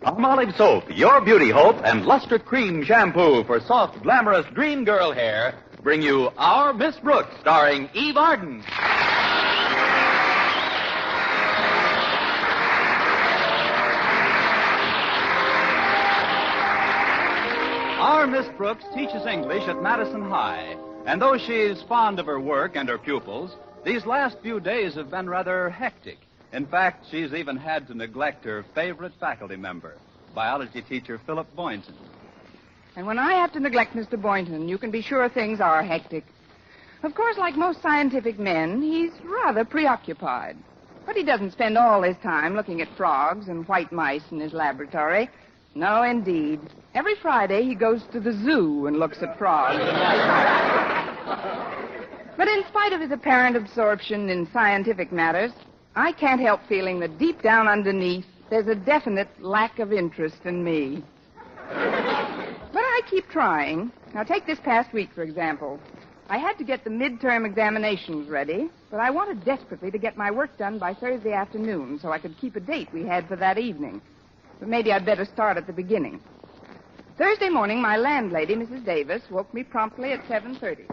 Palmolive Soap, your beauty hope, and Luster Cream Shampoo for soft, glamorous dream girl hair bring you Our Miss Brooks, starring Eve Arden. Our Miss Brooks teaches English at Madison High, and though she's fond of her work and her pupils, these last few days have been rather hectic. In fact, she's even had to neglect her favorite faculty member, biology teacher Philip Boynton. And when I have to neglect Mr. Boynton, you can be sure things are hectic. Of course, like most scientific men, he's rather preoccupied. But he doesn't spend all his time looking at frogs and white mice in his laboratory. No, indeed. Every Friday, he goes to the zoo and looks at frogs and white mice. But in spite of his apparent absorption in scientific matters, I can't help feeling that deep down underneath, there's a definite lack of interest in me. But I keep trying. Now, take this past week, for example. I had to get the midterm examinations ready, but I wanted desperately to get my work done by Thursday afternoon so I could keep a date we had for that evening. But maybe I'd better start at the beginning. Thursday morning, my landlady, Mrs. Davis, woke me promptly at 7:30.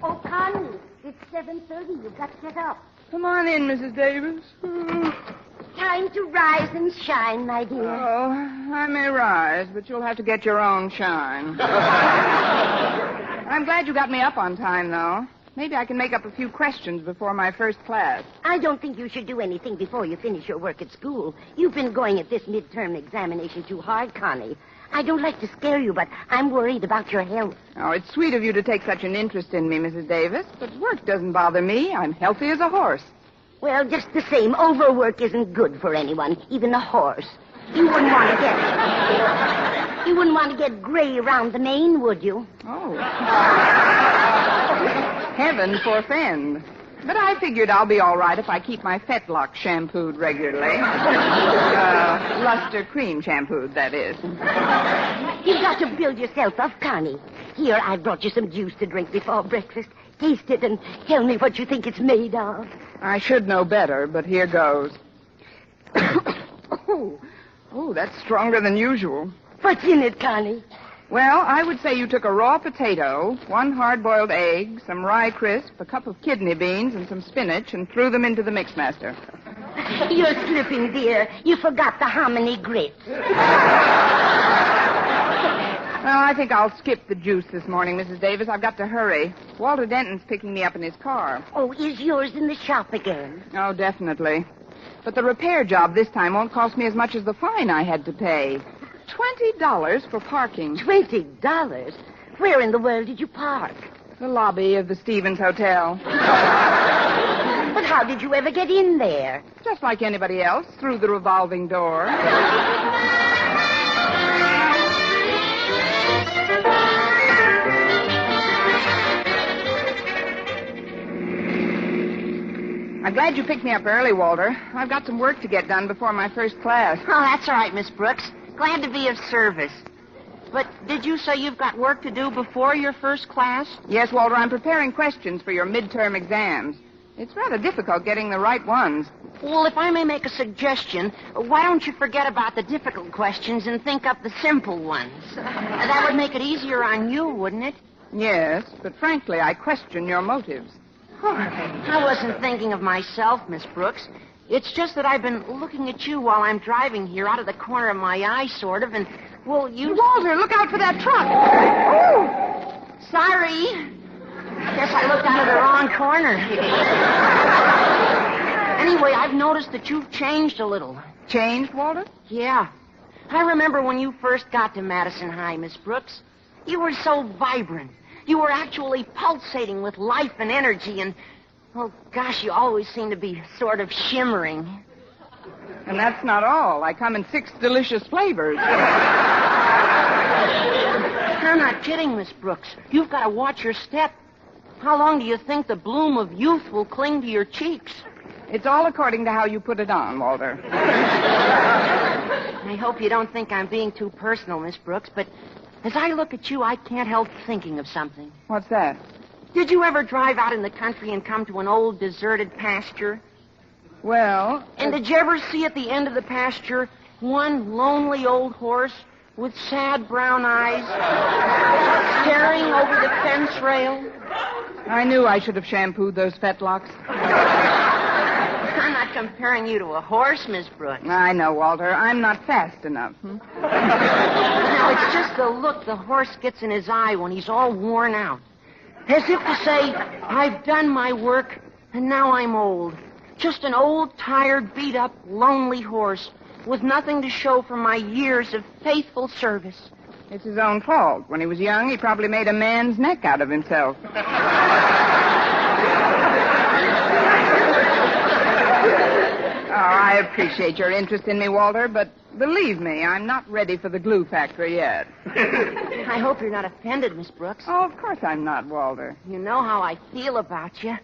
Oh, Connie, it's 7:30. You've got to get up. Come on in, Mrs. Davis. Time to rise and shine, my dear. Oh, I may rise, but you'll have to get your own shine. I'm glad you got me up on time, though. Maybe I can make up a few questions before my first class. I don't think you should do anything before you finish your work at school. You've been going at this midterm examination too hard, Connie. I don't like to scare you, but I'm worried about your health. Oh, it's sweet of you to take such an interest in me, Mrs. Davis, but work doesn't bother me. I'm healthy as a horse. Well, just the same, overwork isn't good for anyone, even a horse. You wouldn't want to get gray around the mane, would you? Oh. Heaven forfend. But I figured I'll be all right if I keep my fetlock shampooed regularly. Luster cream shampooed, that is. You've got to build yourself up, Connie. Here, I brought you some juice to drink before breakfast. Taste it and tell me what you think it's made of. I should know better, but here goes. Oh, that's stronger than usual. What's in it, Connie? Well, I would say you took a raw potato, 1 hard-boiled egg, some rye crisp, a cup of kidney beans, and some spinach, and threw them into the mixmaster. You're slipping, dear. You forgot the hominy grits. Well, I think I'll skip the juice this morning, Mrs. Davis. I've got to hurry. Walter Denton's picking me up in his car. Oh, is yours in the shop again? Oh, definitely. But the repair job this time won't cost me as much as the fine I had to pay. $20 for parking. $20? Where in the world did you park? The lobby of the Stevens Hotel. But how did you ever get in there? Just like anybody else, through the revolving door. I'm glad you picked me up early, Walter. I've got some work to get done before my first class. Oh, that's all right, Miss Brooks. Glad to be of service. But did you say you've got work to do before your first class? Yes, Walter, I'm preparing questions for your midterm exams. It's rather difficult getting the right ones. Well, if I may make a suggestion, why don't you forget about the difficult questions and think up the simple ones? That would make it easier on you, wouldn't it? Yes, but frankly, I question your motives. I wasn't thinking of myself, Miss Brooks. It's just that I've been looking at you while I'm driving here out of the corner of my eye, sort of, and, well, you... Walter, look out for that truck! Oh! Sorry. Guess I looked out of the wrong corner. Anyway, I've noticed that you've changed a little. Changed, Walter? Yeah. I remember when you first got to Madison High, Miss Brooks. You were so vibrant. You were actually pulsating with life and energy, and, oh, gosh, you always seem to be sort of shimmering. And that's not all. I come in 6 delicious flavors. I'm not kidding, Miss Brooks. You've got to watch your step. How long do you think the bloom of youth will cling to your cheeks? It's all according to how you put it on, Walter. I hope you don't think I'm being too personal, Miss Brooks, but as I look at you, I can't help thinking of something. What's that? Did you ever drive out in the country and come to an old deserted pasture? Well... And did you ever see at the end of the pasture One lonely old horse with sad brown eyes staring over the fence rail. I knew I should have shampooed those fetlocks. I'm not comparing you to a horse, Miss Brooks. I know, Walter. I'm not fast enough. Now, it's just the look the horse gets in his eye when he's all worn out. As if to say, I've done my work, and now I'm old. Just an old, tired, beat-up, lonely horse with nothing to show for my years of faithful service. It's his own fault. When he was young, he probably made a man's neck out of himself. I appreciate your interest in me, Walter, but believe me, I'm not ready for the glue factory yet. I hope you're not offended, Miss Brooks. Oh, of course I'm not, Walter. You know how I feel about you.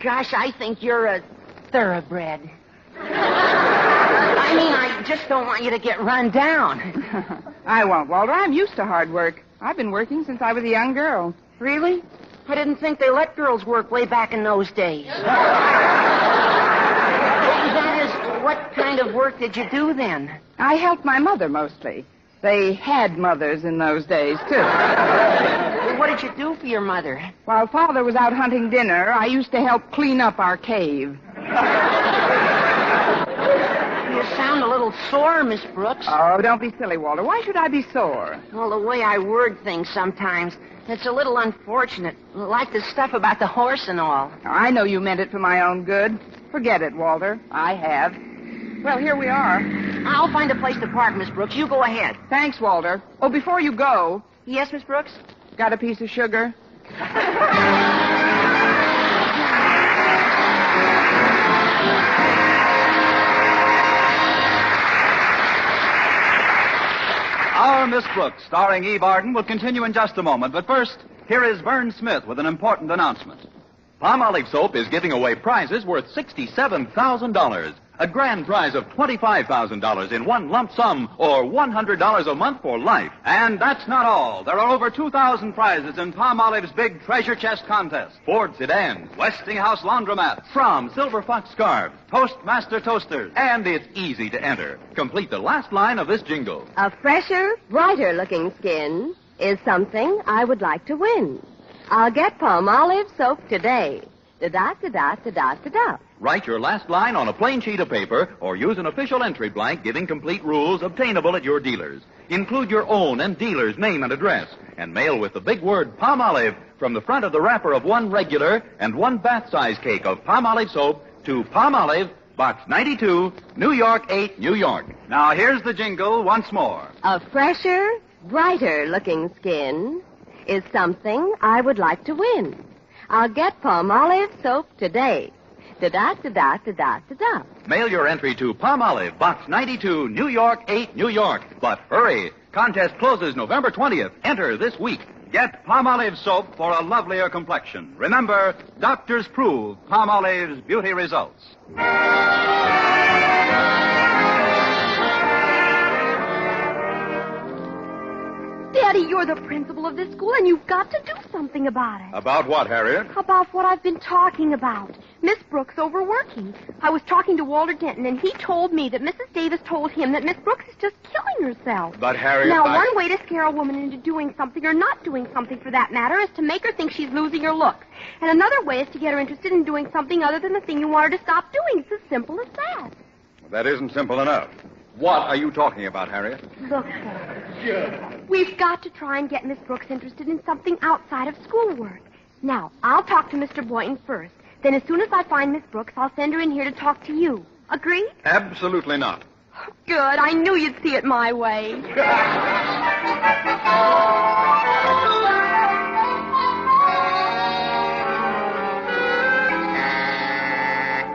Gosh, I think you're a thoroughbred. I mean, I just don't want you to get run down. I won't, Walter. I'm used to hard work. I've been working since I was a young girl. Really? I didn't think they let girls work way back in those days. That is, what kind of work did you do then? I helped my mother mostly. They had mothers in those days, too. What did you do for your mother? While Father was out hunting dinner, I used to help clean up our cave. You sound a little sore, Miss Brooks. Oh, don't be silly, Walter. Why should I be sore? Well, the way I word things sometimes, it's a little unfortunate. Like the stuff about the horse and all. I know you meant it for my own good. Forget it, Walter. I have. Well, here we are. I'll find a place to park, Miss Brooks. You go ahead. Thanks, Walter. Oh, before you go, Yes, Miss Brooks? got a piece of sugar? Our Miss Brooks, starring Eve Arden, will continue in just a moment. But first, here is Vern Smith with an important announcement. Palmolive Soap is giving away prizes worth $67,000. A grand prize of $25,000 in one lump sum or $100 a month for life. And that's not all. There are over 2,000 prizes in Palmolive's big treasure chest contest. Ford sedans, Westinghouse laundromats, From Silver Fox scarves, Toastmaster toasters. and it's easy to enter. Complete the last line of this jingle. A fresher, brighter-looking skin is something I would like to win. I'll get Palmolive soap today. Da-da-da-da-da-da-da. Write your last line on a plain sheet of paper or use an official entry blank giving complete rules obtainable at your dealers. Include your own and dealer's name and address and mail with the big word Palmolive from the front of the wrapper of one regular and one bath-size cake of Palmolive soap to Palmolive, Box 92, New York 8, New York. Now, here's the jingle once more. A fresher, brighter-looking skin is something I would like to win. I'll get Palmolive soap today. Da-da-da-da-da-da-da. Mail your entry to Palmolive, Box 92, New York 8, New York. But hurry! Contest closes November 20th. Enter this week. Get Palmolive soap for a lovelier complexion. Remember, doctors prove Palmolive's beauty results. Daddy, you're the principal of this school, and you've got to do something about it. About what, Harriet? About what I've been talking about. Miss Brooks overworking. I was talking to Walter Denton, and he told me that Mrs. Davis told him that Miss Brooks is just killing herself. But, Harriet, Now, one way to scare a woman into doing something, or not doing something for that matter, is to make her think she's losing her looks. And another way is to get her interested in doing something other than the thing you want her to stop doing. It's as simple as that. That isn't simple enough. What are you talking about, Harriet? Look, sir. We've got to try and get Miss Brooks interested in something outside of schoolwork. Now, I'll talk to Mr. Boynton first. Then as soon as I find Miss Brooks, I'll send her in here to talk to you. Agreed? Absolutely not. Good. I knew you'd see it my way.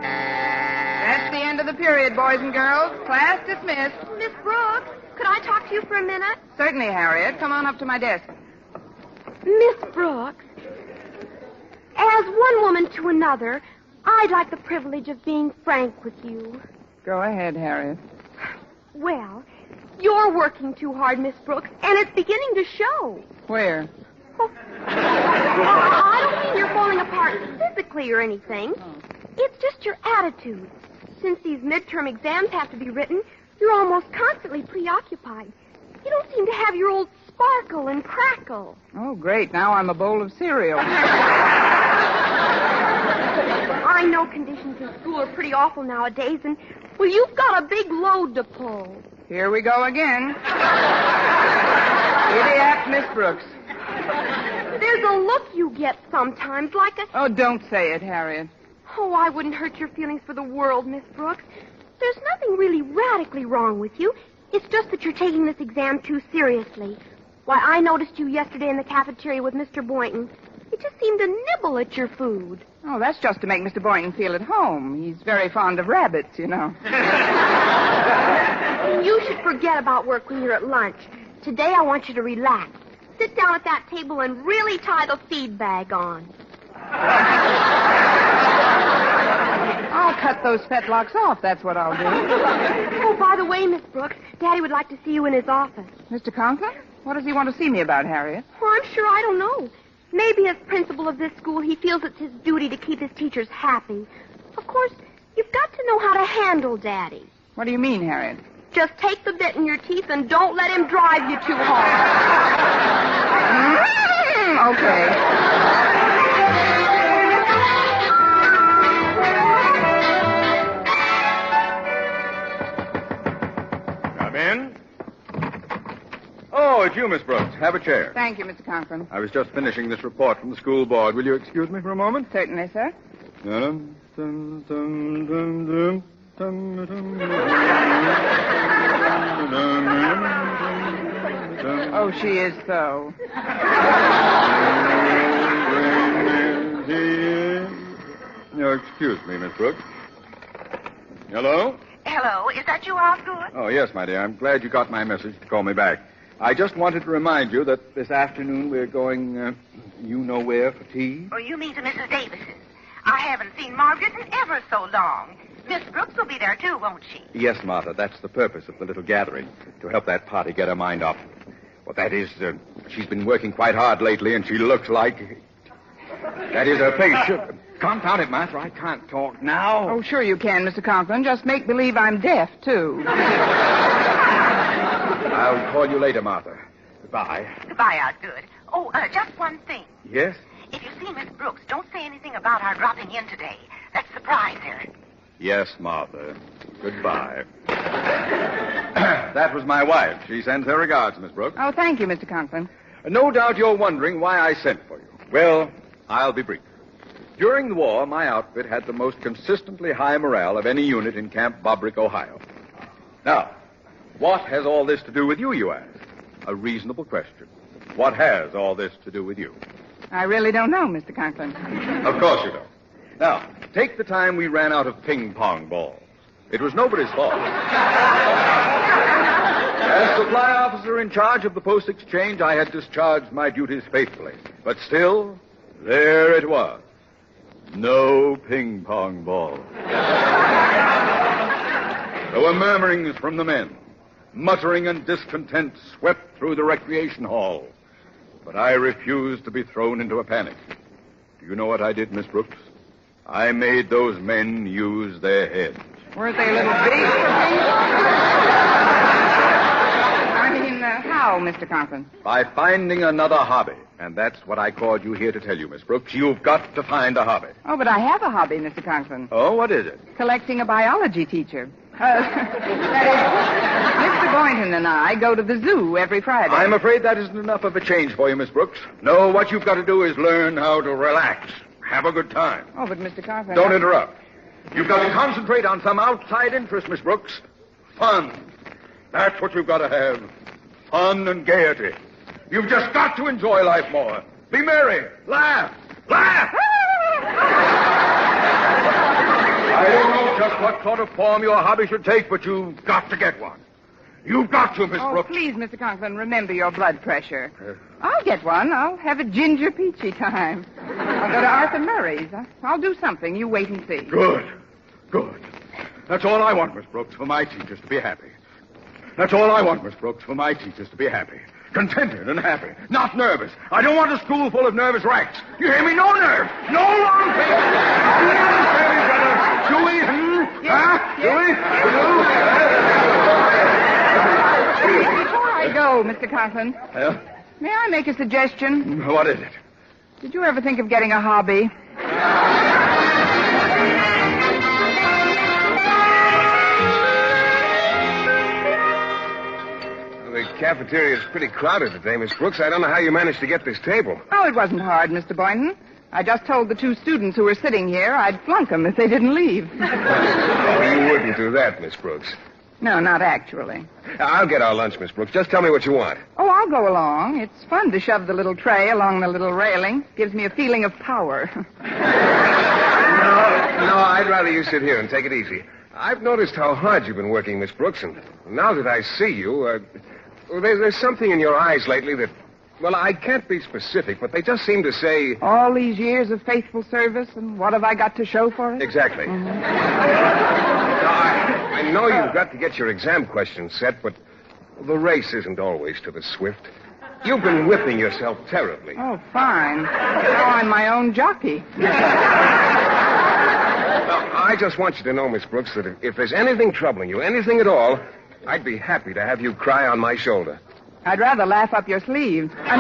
That's the end of the period, boys and girls. Class dismissed. Miss Brooks, could I talk to you for a minute? Certainly, Harriet. Come on up to my desk. Miss Brooks, as one woman to another, I'd like the privilege of being frank with you. Go ahead, Harriet. Well, you're working too hard, Miss Brooks, and it's beginning to show. Where? Oh. I don't mean you're falling apart physically or anything. It's just your attitude. Since these midterm exams have to be written, You're almost constantly preoccupied. You don't seem to have your old sparkle and crackle. Oh, great. Now I'm a bowl of cereal. I know conditions in school are pretty awful nowadays, and, well, you've got a big load to pull. Here we go again. Idiot, Miss Brooks. There's a look you get sometimes, like a... Oh, don't say it, Harriet. Oh, I wouldn't hurt your feelings for the world, Miss Brooks. There's nothing really radically wrong with you. It's just that you're taking this exam too seriously. Why, I noticed you yesterday in the cafeteria with Mr. Boynton. You just seemed to nibble at your food. Oh, that's just to make Mr. Boynton feel at home. He's very fond of rabbits, you know. You should forget about work when you're at lunch. Today I want you to relax. Sit down at that table and really tie the feed bag on. I'll cut those fetlocks off, that's what I'll do. Oh, by the way, Miss Brooks, Daddy would like to see you in his office. Mr. Conklin? What does he want to see me about, Harriet? Well, I'm sure I don't know. Maybe as principal of this school, he feels it's his duty to keep his teachers happy. Of course, you've got to know how to handle Daddy. What do you mean, Harriet? Just take the bit in your teeth and don't let him drive you too hard. Okay. Come in. Oh, it's you, Miss Brooks. Have a chair. Thank you, Mr. Conklin. I was just finishing this report from the school board. Will you excuse me for a moment? Certainly, sir. Oh, she is so. No, excuse me, Miss Brooks. Hello? Hello, is that you, Osgood? Oh, yes, my dear. I'm glad you got my message to call me back. I just wanted to remind you that this afternoon we're going, you know where, for tea. Oh, you mean to Mrs. Davis's? I haven't seen Margaret in ever so long. Miss Brooks will be there, too, won't she? Yes, Martha, that's the purpose of the little gathering, to help that party get her mind off. Well, that is, she's been working quite hard lately, and she looks like... That is her face. Confound it, Martha, I can't talk now. Oh, sure you can, Mr. Conklin. Just make believe I'm deaf, too. I'll call you later, Martha. Goodbye. Goodbye, Osgood. Oh, just one thing. Yes? If you see Miss Brooks, don't say anything about our dropping in today. Let's surprise her. Yes, Martha. Goodbye. That was my wife. She sends her regards, Miss Brooks. Oh, thank you, Mr. Conklin. No doubt you're wondering why I sent for you. Well, I'll be brief. During the war, my outfit had the most consistently high morale of any unit in Camp Bobrick, Ohio. Now, what has all this to do with you, you ask? A reasonable question. What has all this to do with you? I really don't know, Mr. Conklin. Of course you don't. Now, take the time we ran out of ping-pong balls. It was nobody's fault. As supply officer in charge of the post exchange, I had discharged my duties faithfully. But still, there it was. No ping-pong balls. There were murmurings from the men. Muttering and discontent swept through the recreation hall. But I refused to be thrown into a panic. Do you know what I did, Miss Brooks? I made those men use their heads. Weren't they a little big? I mean, how, Mr. Conklin? By finding another hobby. And that's what I called you here to tell you, Miss Brooks. You've got to find a hobby. Oh, but I have a hobby, Mr. Conklin. Oh, what is it? Collecting a biology teacher. That is, Mr. Boynton and I go to the zoo every Friday. I'm afraid that isn't enough of a change for you, Miss Brooks. No, what you've got to do is learn how to relax. Have a good time. Oh, but Mr. Conklin... Don't interrupt. You've got to concentrate on some outside interest, Miss Brooks. Fun. That's what you've got to have. Fun and gaiety. You've just got to enjoy life more. Be merry. Laugh. Laugh! I don't know just what sort of form your hobby should take, but you've got to get one. You've got to, Miss Brooks. Please, Mr. Conklin, remember your blood pressure. I'll get one. I'll have a ginger peachy time. I'll go to Arthur Murray's. I'll do something. You wait and see. Good. Good. That's all I want, Miss Brooks, for my teachers to be happy. That's all I want, Miss Brooks, for my teachers to be happy. Contented and happy. Not nervous. I don't want a school full of nervous wrecks. You hear me? No nerves. No long faces. Do we understand each other? Do we? Huh? Yes. Do we? I go, Mr. Conklin, Well, may I make a suggestion? what is it? Did you ever think of getting a hobby? The cafeteria is pretty crowded today, Miss Brooks. I don't know how you managed to get this table. Oh, it wasn't hard, Mr. Boynton. I just told the two students who were sitting here I'd flunk them if they didn't leave. Oh, you wouldn't do that, Miss Brooks. No, not actually. I'll get our lunch, Miss Brooks. Just tell me what you want. Oh, I'll go along. It's fun to shove the little tray along the little railing. Gives me a feeling of power. No, I'd rather you sit here and take it easy. I've noticed how hard you've been working, Miss Brooks, and now that I see you, there's something in your eyes lately that, well, I can't be specific, but they just seem to say... All these years of faithful service, and what have I got to show for it? Exactly. Mm-hmm. Now, I know you've got to get your exam questions set, but the race isn't always to the swift. You've been whipping yourself terribly. Oh, fine. Now I'm my own jockey. Now, I just want you to know, Miss Brooks, that if there's anything troubling you, anything at all, I'd be happy to have you cry on my shoulder. I'd rather laugh up your sleeve. Laugh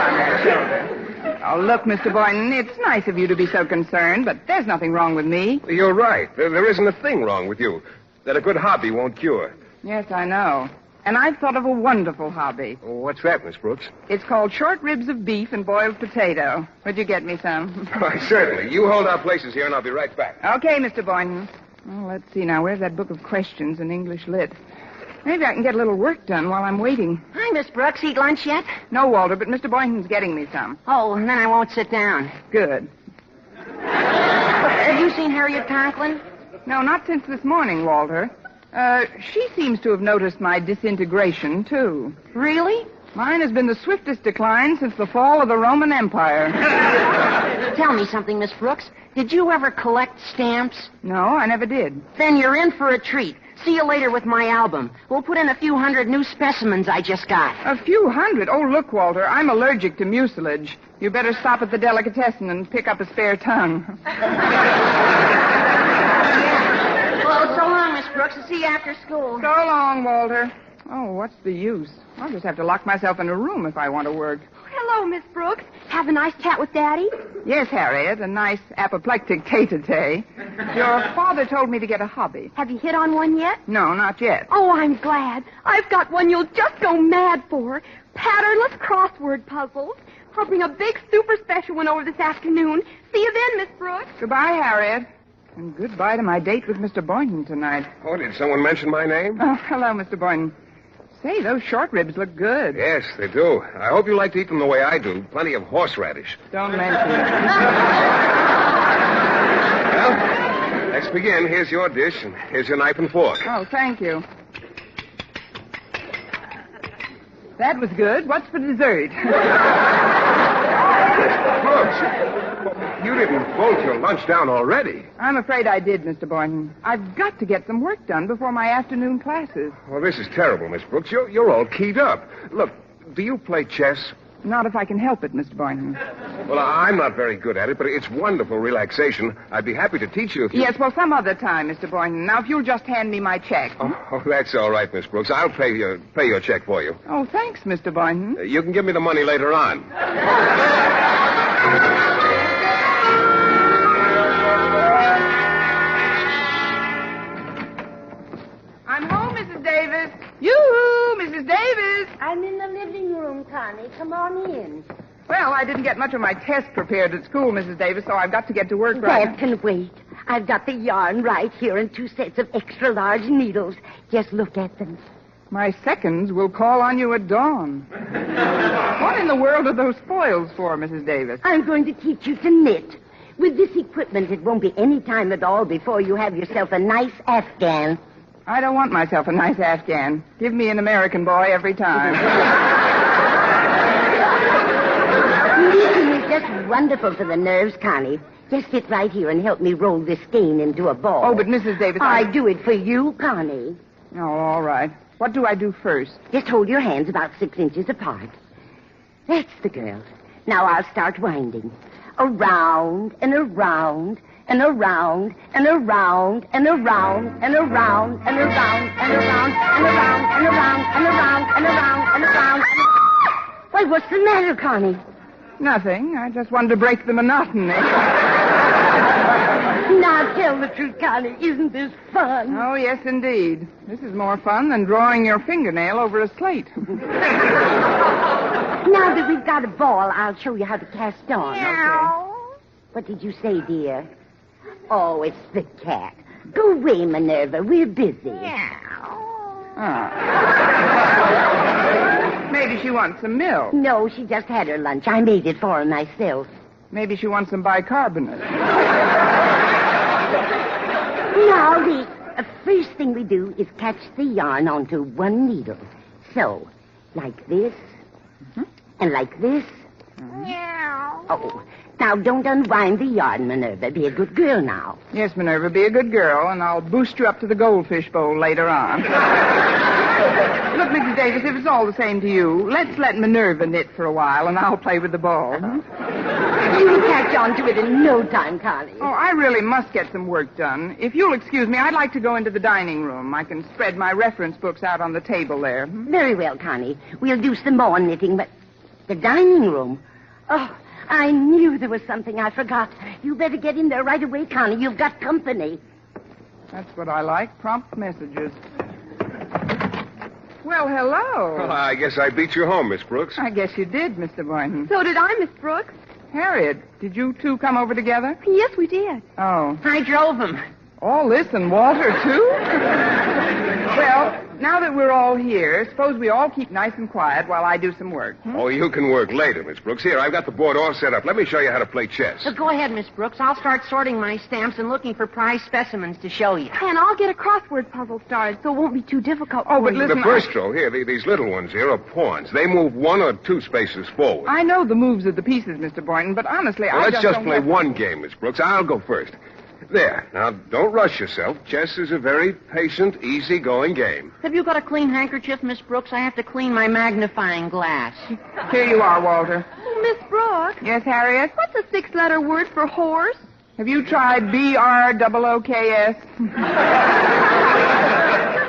on that shoulder. Oh, look, Mr. Boynton, it's nice of you to be so concerned, but there's nothing wrong with me. You're right. There isn't a thing wrong with you that a good hobby won't cure. Yes, I know. And I've thought of a wonderful hobby. What's that, Miss Brooks? It's called short ribs of beef and boiled potato. Would you get me some? Why, certainly. You hold our places here, and I'll be right back. Okay, Mr. Boynton. Well, let's see now. Where's that book of questions in English Lit? Maybe I can get a little work done while I'm waiting. Hi, Miss Brooks. Eat lunch yet? No, Walter, but Mr. Boynton's getting me some. Oh, then I won't sit down. Good. Have you seen Harriet Conklin? No, not since this morning, Walter. She seems to have noticed my disintegration, too. Really? Mine has been the swiftest decline since the fall of the Roman Empire. Tell me something, Miss Brooks. Did you ever collect stamps? No, I never did. Then you're in for a treat. See you later with my album. We'll put in a few hundred new specimens I just got. A few hundred? Oh, look, Walter, I'm allergic to mucilage. You better stop at the delicatessen and pick up a spare tongue. Well, so long, Miss Brooks. I'll see you after school. So long, Walter. Oh, what's the use? I'll just have to lock myself in a room if I want to work. Hello, Miss Brooks. Have a nice chat with Daddy? Yes, Harriet, a nice apoplectic tete-a-tete. Your father told me to get a hobby. Have you hit on one yet? No, not yet. Oh, I'm glad. I've got one you'll just go mad for. Patternless crossword puzzles. I'll bring a big super special one over this afternoon. See you then, Miss Brooks. Goodbye, Harriet. And goodbye to my date with Mr. Boynton tonight. Oh, did someone mention my name? Oh, hello, Mr. Boynton. Say, those short ribs look good. Yes, they do. I hope you like to eat them the way I do. Plenty of horseradish. Don't mention it. Well, let's begin. Here's your dish, and here's your knife and fork. Oh, thank you. That was good. What's for dessert? Brooks, you didn't bolt your lunch down already. I'm afraid I did, Mr. Boynton. I've got to get some work done before my afternoon classes. Well, this is terrible, Miss Brooks. You're all keyed up. Look, do you play chess? Not if I can help it, Mr. Boynton. Well, I'm not very good at it, but it's wonderful relaxation. I'd be happy to teach you if you... Yes, well, some other time, Mr. Boynton. Now, if you'll just hand me my check. Oh, that's all right, Miss Brooks. I'll pay your check for you. Oh, thanks, Mr. Boynton. You can give me the money later on. I'm home, Mrs. Davis. Yoo-hoo, Mrs. Davis. I'm in the living room, Connie. Come on in. Well, I didn't get much of my test prepared at school, Mrs. Davis, so I've got to get to work right That can wait. I've got the yarn right here and 2 sets of extra-large needles. Just look at them. My seconds will call on you at dawn. What in the world are those foils for, Mrs. Davis? I'm going to teach you to knit. With this equipment, it won't be any time at all before you have yourself a nice Afghan. I don't want myself a nice Afghan. Give me an American boy every time. Knitting is just wonderful for the nerves, Connie. Just sit right here and help me roll this skein into a ball. Oh, but Mrs. Davis, I do it for you, Connie. Oh, all right. What do I do first? Just hold your hands about 6 inches apart. That's the girl. Now I'll start winding. Around and around and around and around and around and around and around and around and around and around and around and around and around. Why, what's the matter, Connie? Nothing. I just wanted to break the monotony. Now tell the truth, Connie. Isn't this fun? Oh, yes, indeed. This is more fun than drawing your fingernail over a slate. Now that we've got a ball, I'll show you how to cast on. Okay. What did you say, dear? Oh, it's the cat. Go away, Minerva. We're busy. Maybe she wants some milk. No, she just had her lunch. I made it for her myself. Maybe she wants some bicarbonate. Now, the first thing we do is catch the yarn onto one needle. So, like this, and like this. Oh, now don't unwind the yarn, Minerva. Be a good girl now. Yes, Minerva, be a good girl, and I'll boost you up to the goldfish bowl later on. Look, Mrs. Davis, if it's all the same to you, let's let Minerva knit for a while, and I'll play with the ball. You'll catch on to it in no time, Connie. Oh, I really must get some work done. If you'll excuse me, I'd like to go into the dining room. I can spread my reference books out on the table there. Very well, Connie. We'll do some more knitting, but the dining room? Oh, I knew there was something I forgot. You better get in there right away, Connie. You've got company. That's what I like, prompt messages. Well, hello. Well, I guess I beat you home, Miss Brooks. I guess you did, Mr. Boynton. So did I, Miss Brooks. Harriet, did you two come over together? Yes, we did. Oh. I drove him. All this and Walter, too? Well, now that we're all here, suppose we all keep nice and quiet while I do some work. Oh, you can work later, Miss Brooks. Here, I've got the board all set up. Let me show you how to play chess. So go ahead, Miss Brooks. I'll start sorting my stamps and looking for prize specimens to show you. And I'll get a crossword puzzle started so it won't be too difficult Oh, for but you. listen, The first row, here, these little ones here are pawns. They move 1 or 2 spaces forward. I know the moves of the pieces, Mr. Boynton, but honestly, Well, I let's just don't play know- one game, Miss Brooks. I'll go first. There. Now, don't rush yourself. Chess is a very patient, easy-going game. Have you got a clean handkerchief, Miss Brooks? I have to clean my magnifying glass. Here you are, Walter. Oh, Miss Brooks, Yes, Harriet? what's a 6-letter word for horse? Have you tried BROOKS?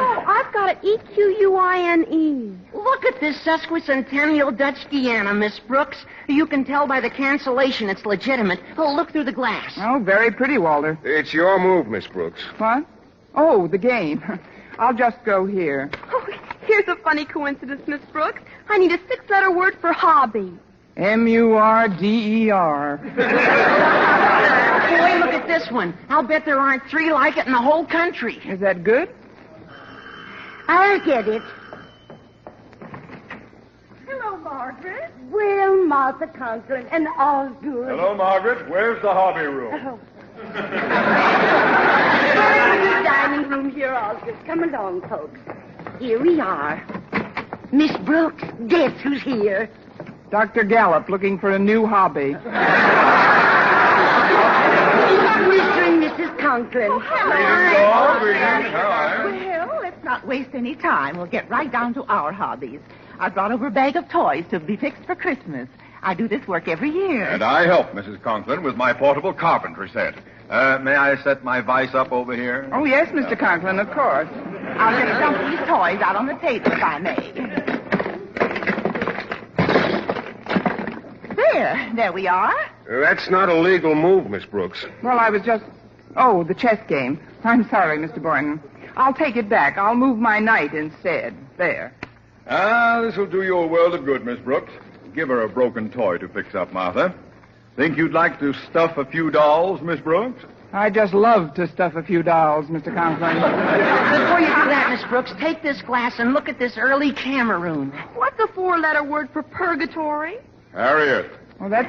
Oh, I've got an EQUINE. Look at this sesquicentennial Dutch Guiana, Miss Brooks. You can tell by the cancellation it's legitimate. Oh, look through the glass. Oh, very pretty, Walter. It's your move, Miss Brooks. What? Oh, the game. I'll just go here. Oh, here's a funny coincidence, Miss Brooks. I need a 6-letter word for hobby. MURDER. Boy, look at this one. I'll bet there aren't 3 like it in the whole country. Is that good? I'll get it. Hello, Margaret. Well, Martha Conklin, and Osgood. Hello, Margaret. Where's the hobby room? Oh. The dining room here, Osgood. Come along, folks. Here we are. Miss Brooks, guess who's here? Dr. Gallup looking for a new hobby. Mr. and Mrs. Conklin. Well, let's not waste any time. We'll get right down to our hobbies. I brought over a bag of toys to be fixed for Christmas. I do this work every year. And I help Mrs. Conklin with my portable carpentry set. May I set my vise up over here? Oh, yes, Mr. Conklin, of course. I'll just dump these toys out on the table, if I may. There we are. That's not a legal move, Miss Brooks. Well, I was just... Oh, the chess game. I'm sorry, Mr. Boynton. I'll take it back. I'll move my knight instead. There. This will do you a world of good, Miss Brooks. Give her a broken toy to fix up, Martha. Think you'd like to stuff a few dolls, Miss Brooks? I just love to stuff a few dolls, Mr. Conklin. Before you do that, Miss Brooks, take this glass and look at this early Cameroon. What's a 4-letter word for purgatory? Harriet. Well, that's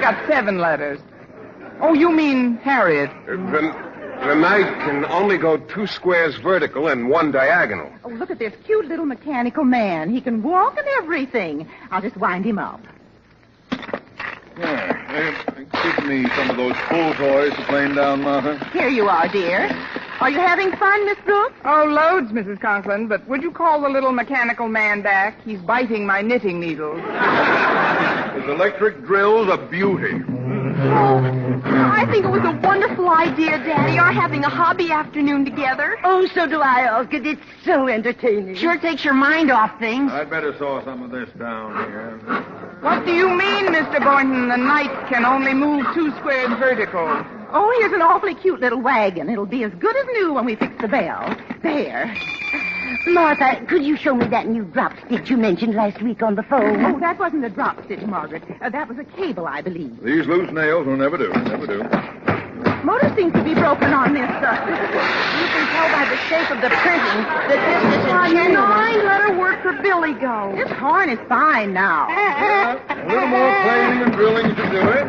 got 7 letters. Oh, you mean Harriet. The knight can only go 2 squares vertical and 1 diagonal. Oh, look at this cute little mechanical man. He can walk and everything. I'll just wind him up. Give me some of those pool toys to plane down, Martha. Here you are, dear. Are you having fun, Miss Brooks? Oh, loads, Mrs. Conklin, but would you call the little mechanical man back? He's biting my knitting needles. His electric drill's a beauty. I think it was a wonderful idea, Daddy, our having a hobby afternoon together. Oh, so do I, Osgood. It's so entertaining. Sure takes your mind off things. I'd better saw some of this down here. What do you mean, Mr. Boynton? The knight can only move 2 squares vertical. Oh, here's an awfully cute little wagon. It'll be as good as new when we fix the bell. There. Martha, could you show me that new drop stitch you mentioned last week on the phone? Oh, that wasn't a drop stitch, Margaret. That was a cable, I believe. These loose nails will never do. Never do. Motor seems to be broken on this. You can tell by the shape of the printing that this isn't genuine. Let her work for Billy go. This horn is fine now. A little more planing and drilling to do it.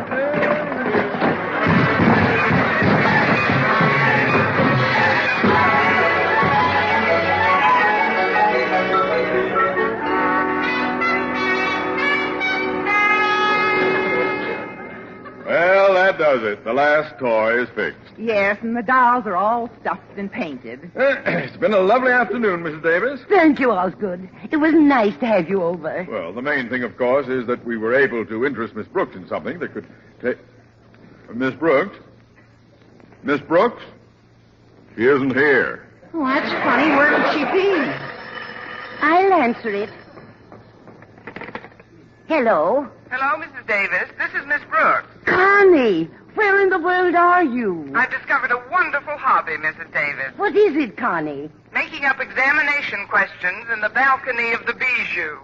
Well, that does it. The last toy is fixed. Yes, and the dolls are all stuffed and painted. It's been a lovely afternoon, Mrs. Davis. Thank you, Osgood. It was nice to have you over. Well, the main thing, of course, is that we were able to interest Miss Brooks in something that could take... Miss Brooks? Miss Brooks? She isn't here. Oh, that's funny. Where could she be? I'll answer it. Hello? Hello, Mrs. Davis. This is Miss Brooks. Connie, where in the world are you? I've discovered a wonderful hobby, Mrs. Davis. What is it, Connie? Making up examination questions in the balcony of the Bijou.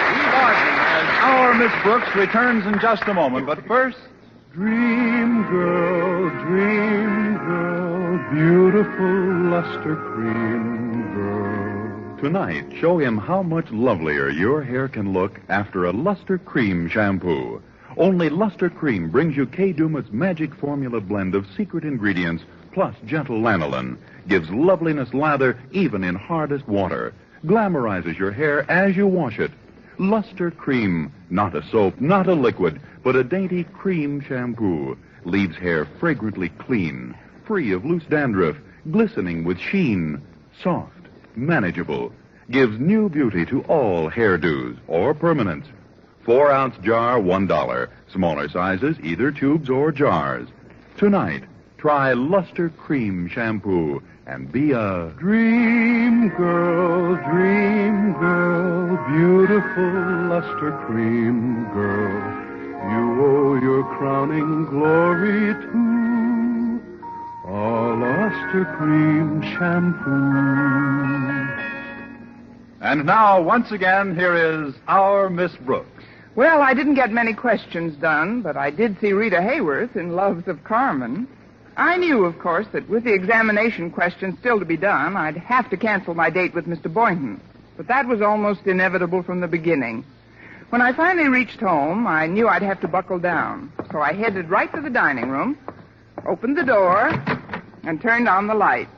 Eve Arden as our Miss Brooks returns in just a moment, but first... Dream girl, beautiful luster cream girl. Tonight, show him how much lovelier your hair can look after a Luster Cream shampoo. Only Luster Cream brings you K. Duma's magic formula blend of secret ingredients plus gentle lanolin. Gives loveliness lather even in hardest water. Glamorizes your hair as you wash it. Luster Cream, not a soap, not a liquid, but a dainty cream shampoo. Leaves hair fragrantly clean, free of loose dandruff, glistening with sheen, soft, manageable. Gives new beauty to all hairdos or permanents. 4-ounce jar, $1. Smaller sizes, either tubes or jars. Tonight, try Luster Cream shampoo and be a Dream girl, beautiful luster cream girl. You owe your crowning glory to a luster cream shampoo. And now, once again, here is our Miss Brooks. Well, I didn't get many questions done, but I did see Rita Hayworth in Loves of Carmen. I knew, of course, that with the examination questions still to be done, I'd have to cancel my date with Mr. Boynton. But that was almost inevitable from the beginning. When I finally reached home, I knew I'd have to buckle down. So I headed right to the dining room, opened the door, and turned on the light.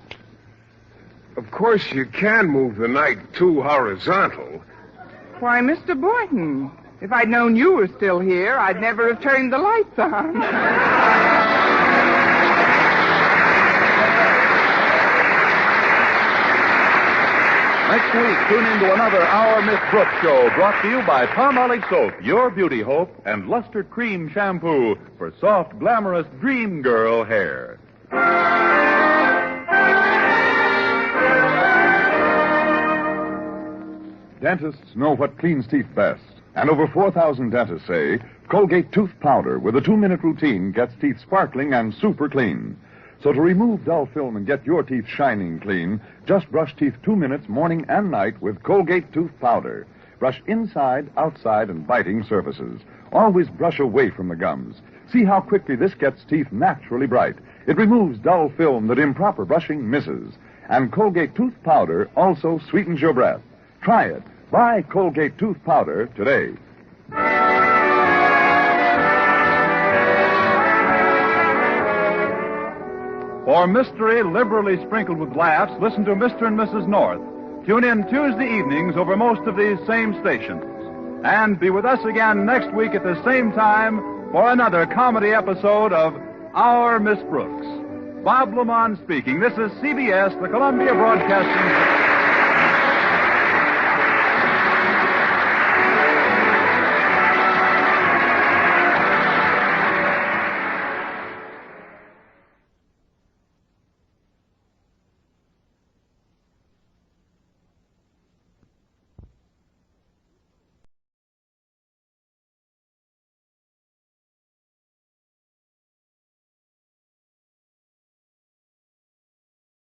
Of course, you can move the night too horizontal. Why, Mr. Boynton, if I'd known you were still here, I'd never have turned the lights on. Next week, tune in to another Our Miss Brooks show brought to you by Palmolive Soap, your beauty hope, and Luster Cream Shampoo for soft, glamorous dream girl hair. Dentists know what cleans teeth best. And over 4,000 dentists say Colgate tooth powder with a 2-minute routine gets teeth sparkling and super clean. So to remove dull film and get your teeth shining clean, just brush teeth 2 minutes morning and night with Colgate tooth powder. Brush inside, outside, and biting surfaces. Always brush away from the gums. See how quickly this gets teeth naturally bright. It removes dull film that improper brushing misses. And Colgate tooth powder also sweetens your breath. Try it. Buy Colgate tooth powder today. For mystery liberally sprinkled with laughs, listen to Mr. and Mrs. North. Tune in Tuesday evenings over most of these same stations. And be with us again next week at the same time for another comedy episode of Our Miss Brooks. Bob Lamont speaking. This is CBS, the Columbia Broadcasting System.